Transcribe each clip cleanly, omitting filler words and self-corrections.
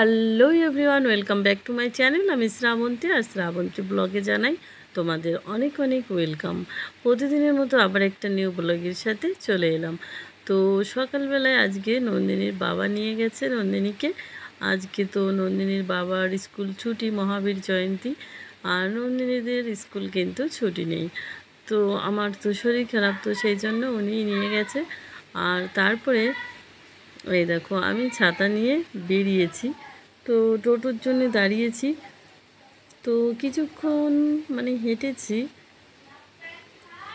Hello everyone, welcome back to my channel. আমি শ্রাবন্তী, আর শ্রাবন্তী ব্লগে জানাই তোমাদের অনেক অনেক ওয়েলকাম। প্রতিদিনের মতো আবার একটা নিউ ব্লগের সাথে চলে এলাম। তো সকালবেলায় আজকে নন্দিনীর বাবা নিয়ে গেছে নন্দিনীকে। আজকে তো নন্দিনীর বাবার স্কুল ছুটি, মহাবীর জয়ন্তী, আর নন্দিনীদের স্কুল কিন্তু ছুটি নেই। তো আমার তো শরীর খারাপ, তো সেই জন্য উনিই নিয়ে গেছে। আর তারপরে এই দেখো, আমি ছাতা নিয়ে বেরিয়েছি। তো টোটোর জন্য দাঁড়িয়েছি। তো কিছুক্ষণ হেঁটেছি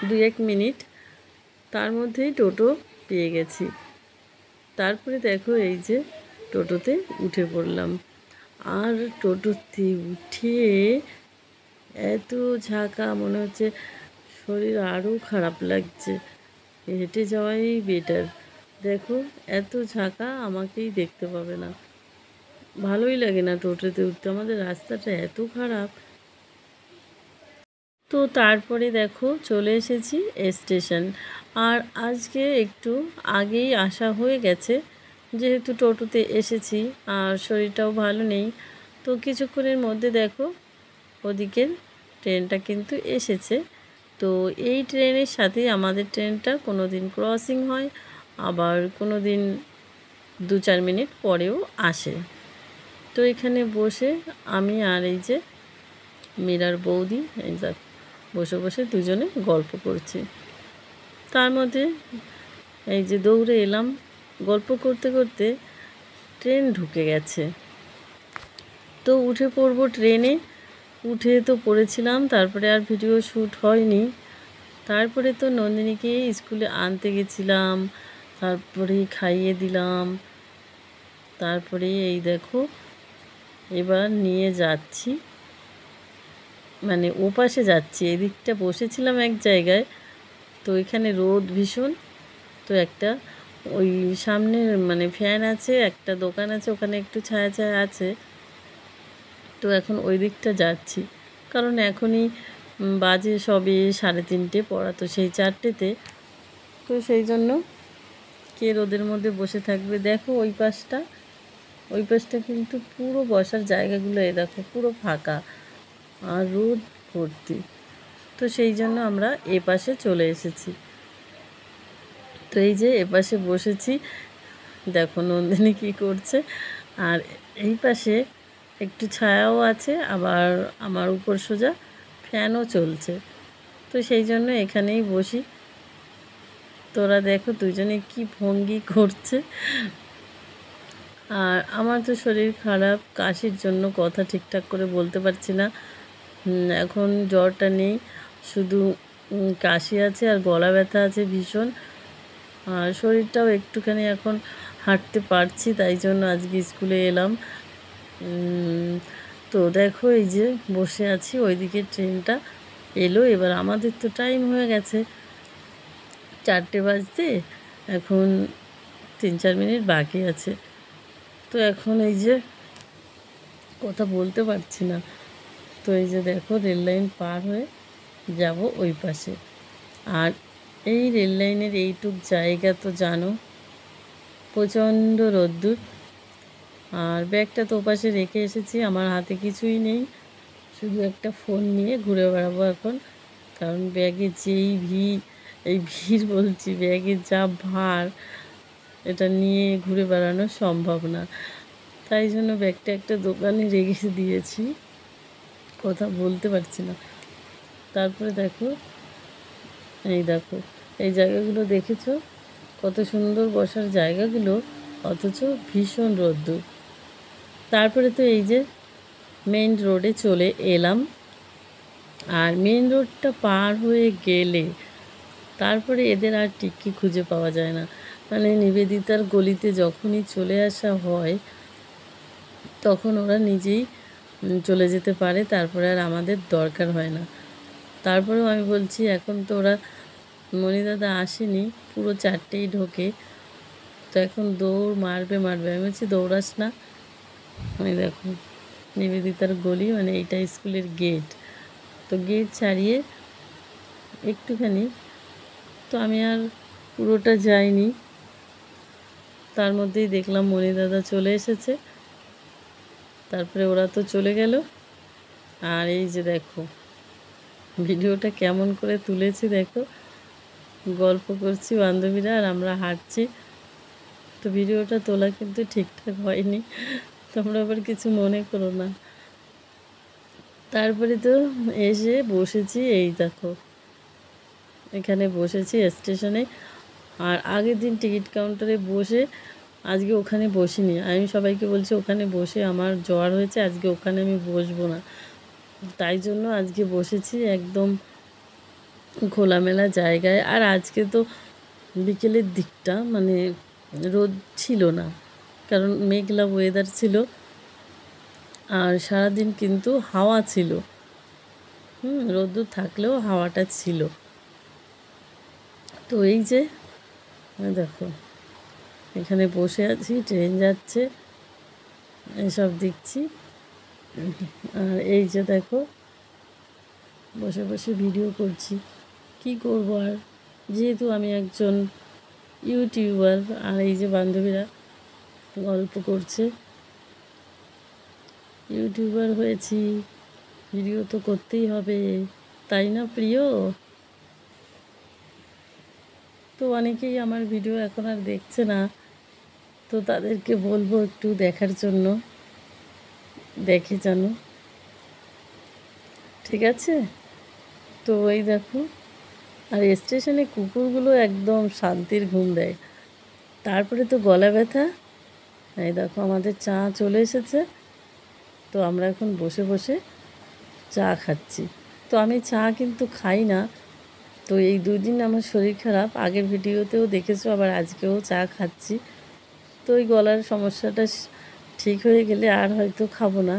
2-1 মিনিট, তার মধ্যেই টোটো পেয়ে গেছি। তারপরে দেখো এই যে টোটোতে উঠে পড়লাম। আর টোটোতে উঠে এত ঝাঁকা, মনে হচ্ছে শরীর আরও খারাপ লাগছে, হেঁটে যাওয়াই বেটার। দেখো এত ঝাঁকা, আমাকেই দেখতে পাবে না। ভালোই লাগে না টোটোতে উঠতে, আমাদের রাস্তাটা এত খারাপ। তো তারপরে দেখো চলে এসেছি স্টেশন। আর আজকে একটু আগেই আসা হয়ে গেছে, যেহেতু টোটোতে এসেছি আর শরীরটাও ভালো নেই। তো কিছুক্ষণের মধ্যে দেখো ওদিকের ট্রেনটা কিন্তু এসেছে। তো এই ট্রেনের সাথেই আমাদের ট্রেনটা কোনো দিন ক্রসিং হয়, আবার কোনো দিন 2-4 মিনিট পরেও আসে। তো এখানে বসে আমি আর এই যে মীরার বৌদি এই বসে বসে দুজনে গল্প করছি। তার মধ্যে এই যে দৌড়ে এলাম, গল্প করতে করতে ট্রেন ঢুকে গেছে। তো উঠে পড়বো ট্রেনে, উঠে তো পড়েছিলাম, তারপরে আর ভিডিও শ্যুট হয়নি। তারপরে তো নন্দিনীকে স্কুলে আনতে গেছিলাম, তারপরে খাইয়ে দিলাম। তারপরে এই দেখো এবার নিয়ে যাচ্ছি, ও পাশে যাচ্ছি। এদিকটা বসেছিলাম এক জায়গায়, তো এখানে রোদ ভীষণ। তো একটা ওই সামনে ফ্যান আছে, একটা দোকান আছে, ওখানে একটু ছায়া ছায়া আছে। তো এখন ওই দিকটা যাচ্ছি, কারণ এখনই বাজে সবে 3:30, পড়া তো সেই 4টেতে। তো সেই জন্য কে রোদের মধ্যে বসে থাকবে। দেখো ওই পাশটা কিন্তু পুরো বসার জায়গাগুলো এই দেখো পুরো ফাঁকা, আর রোদ ভর্তি। তো সেই জন্য আমরা এ পাশে চলে এসেছি। তো এই যে এ পাশে বসেছি, দেখো নন্দিনী কী করছে। আর এই পাশে একটু ছায়াও আছে, আবার আমার উপর সোজা ফ্যানও চলছে। তো সেই জন্য এখানেই বসি। তোরা দেখো দুজনে কি ভঙ্গি করছে। আর আমার তো শরীর খারাপ, কাশির জন্য কথা ঠিকঠাক করে বলতে পারছি না। এখন জ্বরটা নেই, শুধু কাশি আছে আর গলা ব্যথা আছে ভীষণ। আর শরীরটাও একটুখানি এখন হাঁটতে পারছি, তাই জন্য আজকে স্কুলে এলাম। তো দেখো এই যে বসে আছি, ওইদিকে ট্রেনটা এলো। এবার আমাদের তো টাইম হয়ে গেছে 4টে বাজতে, এখন 3-4 মিনিট বাকি আছে। তো এখন এই যে কথা বলতে পারছি না। তো এই যে দেখো রেল লাইন পার হয়ে যাব ওই পাশে। আর এই রেল লাইনের এইটুক জায়গা তো জানো প্রচণ্ড রোদ্দুর। আর ব্যাগটা তো ওপাশে রেখে এসেছি, আমার হাতে কিছুই নেই, শুধু একটা ফোন নিয়ে ঘুরে বেড়াবো এখন। কারণ ব্যাগে যেই ভিড়, এই ভিড় বলছি, ব্যাগের যা ভার, এটা নিয়ে ঘুরে বেড়ানো সম্ভব না। তাই জন্য ব্যাগটা একটা দোকানে রেখে দিয়েছি, কথা বলতে পারছি না। তারপরে দেখো এই জায়গাগুলো দেখেছো কত সুন্দর বসার জায়গাগুলো, অথচ ভীষণ রোদ্দুর। তারপরে তো এই যে মেইন রোডে চলে এলাম। আর মেইন রোডটা পার হয়ে গেলে তারপরে এদের আর টিক্কি খুঁজে পাওয়া যায় না। নিবেদিতার গলিতে যখনই চলে আসা হয় তখন ওরা নিজেই চলে যেতে পারে, তারপরে আর আমাদের দরকার হয় না। তারপরেও আমি বলছি, এখন তো ওরা মণিদাদা আসেনি, পুরো 4টেই ঢোকে। তো এখন দৌড় মারবে। আমি বলছি দৌড়াস না। দেখো নিবেদিতার গলি, এইটা স্কুলের গেট। তো গেট ছাড়িয়ে একটুখানি, তো আমি আর পুরোটা যাইনি, তার মধ্যেই দেখলাম মণিদাদা চলে এসেছে। তারপরে ওরা তো চলে গেল। আর এই যে দেখো ভিডিওটা কেমন করে তুলেছি দেখো, গল্প করছি বান্ধবীরা আর আমরা হাঁটছি। তো ভিডিওটা তোলা কিন্তু ঠিকঠাক হয়নি, তোমরা আবার কিছু মনে করো না। তারপরে তো এসে বসেছি, এই দেখো এখানে বসেছি স্টেশনে। আর আগের দিন টিকিট কাউন্টারে বসে আজকে ওখানে বসিনি। আমি সবাইকে বলছি ওখানে বসে আমার জ্বর হয়েছে, আজকে ওখানে আমি বসবো না। তাই জন্য আজকে বসেছি একদম খোলামেলা জায়গায়। আর আজকে তো বিকেলের দিকটা মানে রোদ ছিল না, কারণ মেঘলা ওয়েদার ছিল। আর সারাদিন কিন্তু হাওয়া ছিল, রোদ্দুর থাকলেও হাওয়াটা ছিল। তো এই যে দেখো এখানে বসে আছি, ট্রেন যাচ্ছে এসব দেখছি। আর এই যে দেখো বসে বসে ভিডিও করছি, কি করব আর, যেহেতু আমি একজন ইউটিউবার। আর এই যে বান্ধবীরা গল্প করছে, ইউটিউবার হয়েছি, ভিডিও তো করতেই হবে, তাই না প্রিয়? তো অনেকেই আমার ভিডিও এখন আর দেখছে না, তো তাদেরকে বলবো একটু দেখার জন্য, দেখে জানো, ঠিক আছে? তো এই দেখো, আর স্টেশনে কুকুরগুলো একদম শান্তির ঘুম দেয়। তারপরে তো গলা ব্যথা, এই দেখো আমাদের চা চলে এসেছে। তো আমরা এখন বসে বসে চা খাচ্ছি। তো আমি চা কিন্তু খাই না, তো এই 2 দিন আমার শরীর খারাপ, আগের ভিডিওতেও দেখেছো, আবার আজকেও চা খাচ্ছি। তো ওই গলার সমস্যাটা ঠিক হয়ে গেলে আর হয়তো খাবো না,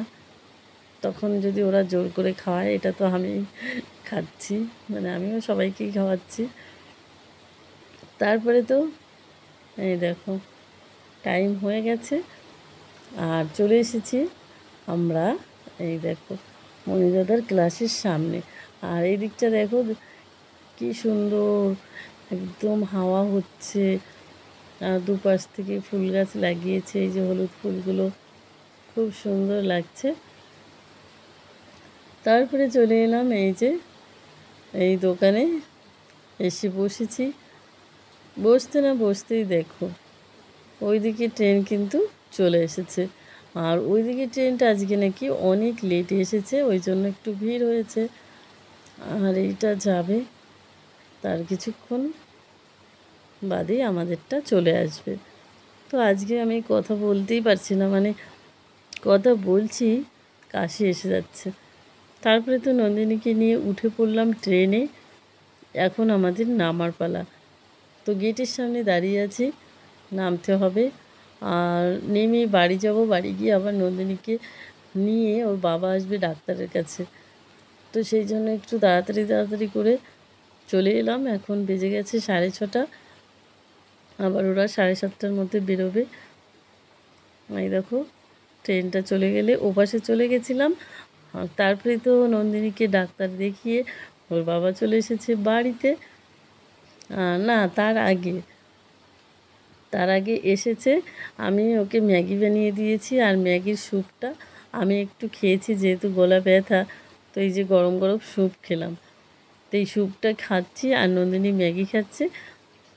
তখন যদি ওরা জোর করে খাওয়ায়। এটা তো আমি খাচ্ছি, মানে আমিও সবাইকেই খাওয়াচ্ছি। তারপরে তো এই দেখো টাইম হয়ে গেছে আর চলে এসেছি আমরা, এই দেখো মণিদাদার ক্লাসের সামনে। আর এই দিকটা দেখো কি সুন্দর, একদম হাওয়া হচ্ছে। আর দুপাশ থেকে ফুল গাছ লাগিয়েছে, এই যে হলুদ ফুলগুলো খুব সুন্দর লাগছে। তারপরে চলে এলাম এই যে এই দোকানে, এসে বসেছি। বসতে না বসতেই দেখো ওইদিকে ট্রেন কিন্তু চলে এসেছে। আর ওইদিকে ট্রেনটা আজকে নাকি অনেক লেটে এসেছে, ওই জন্য একটু ভিড় হয়েছে। আর এইটা যাবে, তার কিছুক্ষণ বাদেই আমাদেরটা চলে আসবে। তো আজকে আমি কথা বলতেই পারছি না, মানে কথা বলছি কাশি এসে যাচ্ছে। তারপরে তো নন্দিনীকে নিয়ে উঠে পড়লাম ট্রেনে, এখন আমাদের নামার পালা। তো গেটের সামনে দাঁড়িয়ে আছি, নামতে হবে। আর নেমে বাড়ি যাব, বাড়ি গিয়ে আবার নন্দিনীকে নিয়ে ওর বাবা আসবে ডাক্তারের কাছে। তো সেই জন্য একটু তাড়াতাড়ি তাড়াতাড়ি করে চলে এলাম। এখন বেজে গেছে 6:30, আবার ওরা 7:30টার মধ্যে বেরোবে। এই দেখো ট্রেনটা চলে গেলে ওপাশে চলে গেছিলাম। আর তারপরে তো নন্দিনীকে ডাক্তার দেখিয়ে ওর বাবা চলে এসেছে বাড়িতে। না, তার আগে এসেছে, আমি ওকে ম্যাগি বানিয়ে দিয়েছি। আর ম্যাগির স্যুপটা আমি একটু খেয়েছি, যেহেতু গলা ব্যথা। তো এই যে গরম গরম স্যুপ খেলাম, তো এই স্যুপটা খাচ্ছি আর নন্দিনী ম্যাগি খাচ্ছে।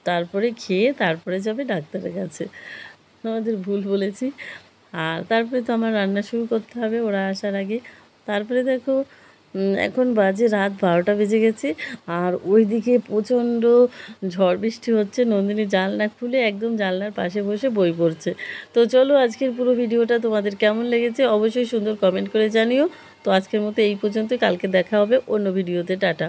তারপরে খেয়ে তারপরে যাবে ডাক্তারের কাছে, আমাদের ভুল বলেছি। আর তারপরে তো আমার রান্না শুরু করতে হবে ওরা আসার আগে। তারপরে দেখো এখন বাজে রাত 12টা বেজে গেছে। আর ওইদিকে প্রচণ্ড ঝড় বৃষ্টি হচ্ছে, নন্দিনী জানলা খুলে একদম জানলার পাশে বসে বই পড়ছে। তো চলো আজকের পুরো ভিডিওটা তোমাদের কেমন লেগেছে অবশ্যই সুন্দর কমেন্ট করে জানিও। তো আজকের মতো এই পর্যন্ত, কালকে দেখা হবে অন্য ভিডিওতে। টাটা।